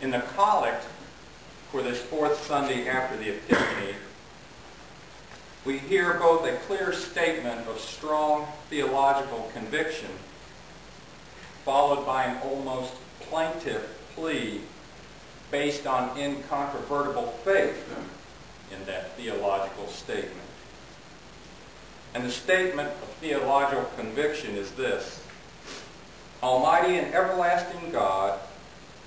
In the collect for this fourth Sunday after the Epiphany, we hear both a clear statement of strong theological conviction, followed by an almost plaintive plea based on incontrovertible faith in that theological statement. And the statement of theological conviction is this: Almighty and everlasting God,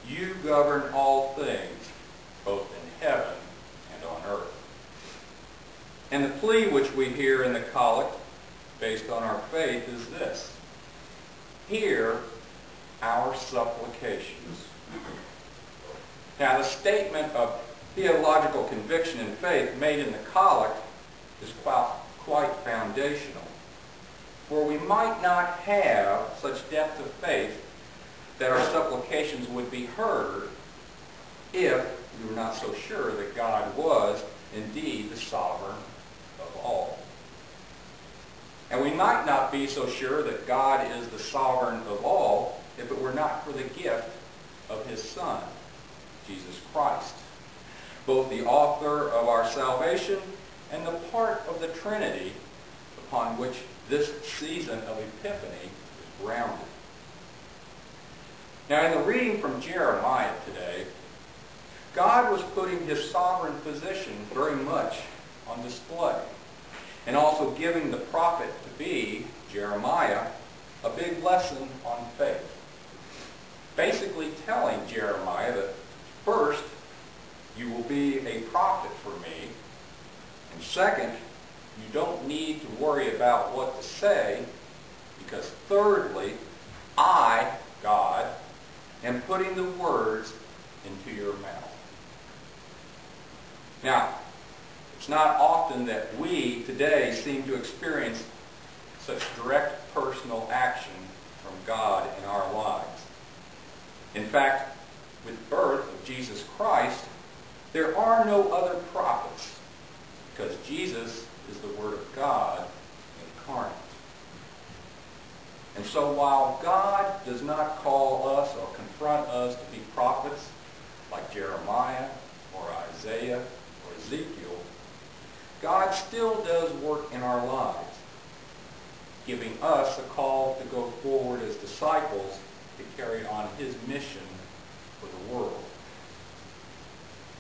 you govern all things, both in heaven and on earth. And the plea which we hear in the collect, based on our faith, is this: hear our supplications. Now, the statement of theological conviction and faith made in the collect is quite foundational. For we might not have such depth of faith that our supplications would be heard if we were not so sure that God was indeed the sovereign of all. And we might not be so sure that God is the sovereign of all if it were not for the gift of His Son, Jesus Christ, both the author of our salvation and the part of the Trinity upon which this season of Epiphany is grounded. Now, in the reading from Jeremiah today, God was putting His sovereign position very much on display, and also giving the prophet to be, Jeremiah, a big lesson on faith. Basically telling Jeremiah that first, you will be a prophet for me, and second, you don't need to worry about what to say, because thirdly, I, God, am putting the words into your mouth. Now, it's not often that we today seem to experience such direct personal action from God in our lives. In fact, with the birth of Jesus Christ, there are no other prophets, because Jesus is the Word of God incarnate. And so while God does not call us or confront us to be prophets like Jeremiah or Isaiah or Ezekiel, God still does work in our lives, giving us a call to go forward as disciples to carry on His mission for the world.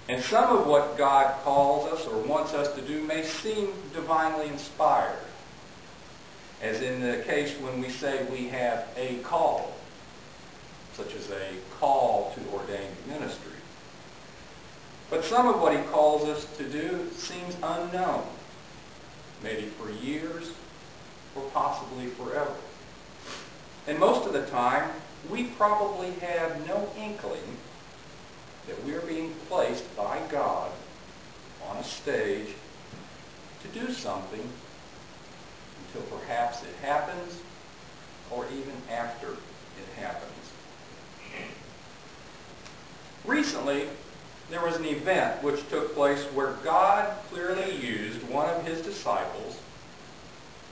And some of what God calls us or wants us to do may seem divinely inspired, as in the case when we say we have a call, such as a call to ordained ministry. But some of what He calls us to do seems unknown, maybe for years or possibly forever. And most of the time, we probably have no inkling that we're being placed by God on a stage to do something until perhaps it happens, or even after it happens. Recently, there was an event which took place where God clearly used one of His disciples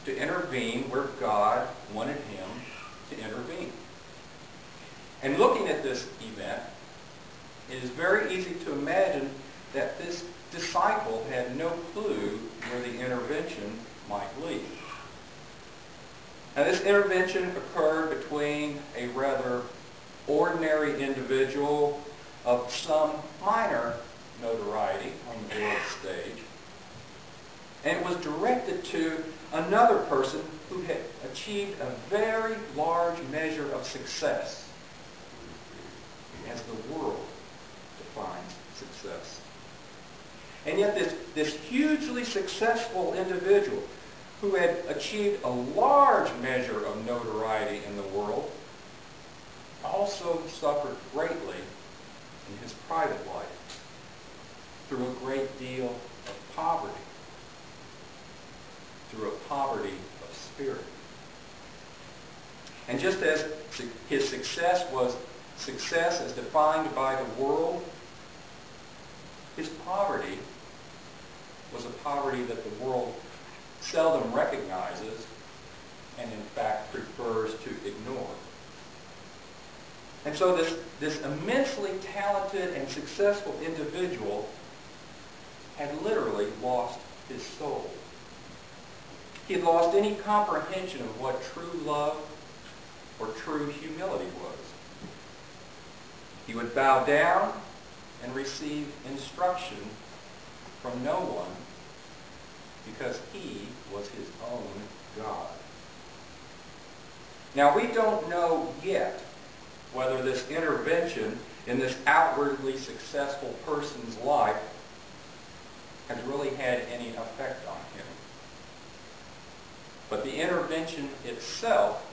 to intervene where God wanted him to intervene. And looking at this event, it is very easy to imagine that this disciple had no clue where the intervention might lead. Now, this intervention occurred between a rather ordinary individual of some minor notoriety on the world stage, and it was directed to another person who had achieved a very large measure of success, as the world defines success. And yet this hugely successful individual who had achieved a large measure of notoriety in the world also suffered greatly in his private life through a great deal of poverty, through a poverty of spirit. And just as his success was success as defined by the world, his poverty was a poverty that the world seldom recognizes and in fact prefers to ignore. And so this immensely talented and successful individual had literally lost his soul. He had lost any comprehension of what true love or true humility was. He would bow down and receive instruction from no one because he was his own God. Now, we don't know yet whether this intervention in this outwardly successful person's life has really had any effect on him. But the intervention itself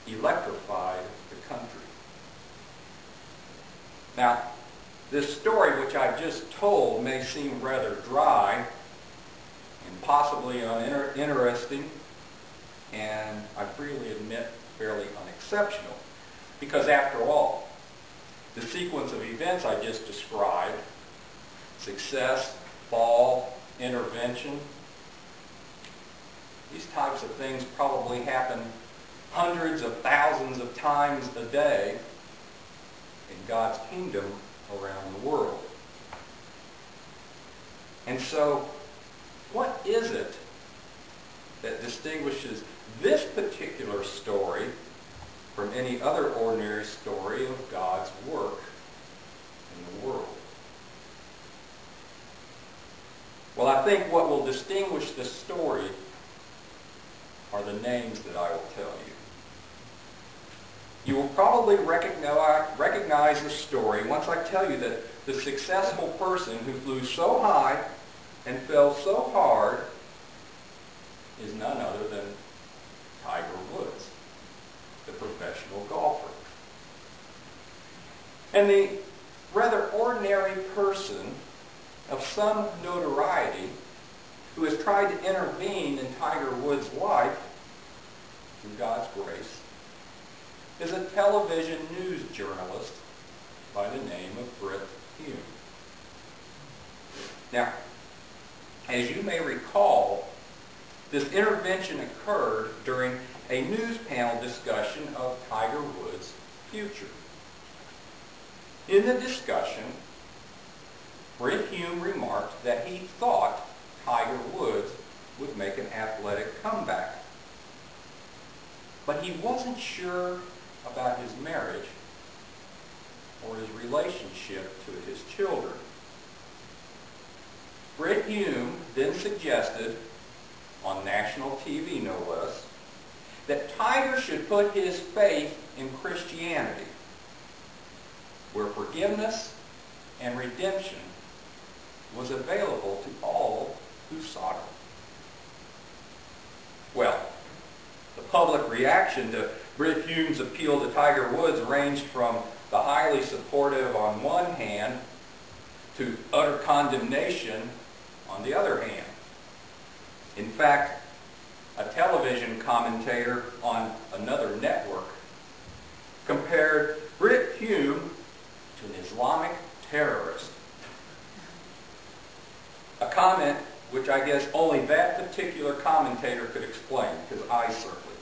electrified the country. Now, this story which I've just told may seem rather dry and possibly uninteresting, and I freely admit fairly unexceptional, because after all, the sequence of events I just described, success, fall, intervention, these types of things probably happen hundreds of thousands of times a day in God's kingdom around the world. And so, what is it that distinguishes this particular story from any other ordinary story of God's work in the world? Well, I think what will distinguish this story are the names that I will tell you. You will probably recognize the story once I tell you that the successful person who flew so high and fell so hard is none other than Tiger Woods, the professional golfer. And the rather ordinary person of some notoriety who has tried to intervene in Tiger Woods' life through God's grace is a television news journalist by the name of Brit Hume. Now, as you may recall, this intervention occurred during a news panel discussion of Tiger Woods' future. In the discussion, Brit Hume remarked that he thought Tiger Woods would make an athletic comeback, but he wasn't sure about his marriage or his relationship to his children. Brit Hume then suggested, on national TV no less, that Tiger should put his faith in Christianity, where forgiveness and redemption was available to all who sought it. Well, the public reaction to Brit Hume's appeal to Tiger Woods ranged from the highly supportive on one hand to utter condemnation on the other hand. In fact, a television commentator on another network compared Brit Hume to an Islamic terrorist. A comment which I guess only that particular commentator could explain, because I certainly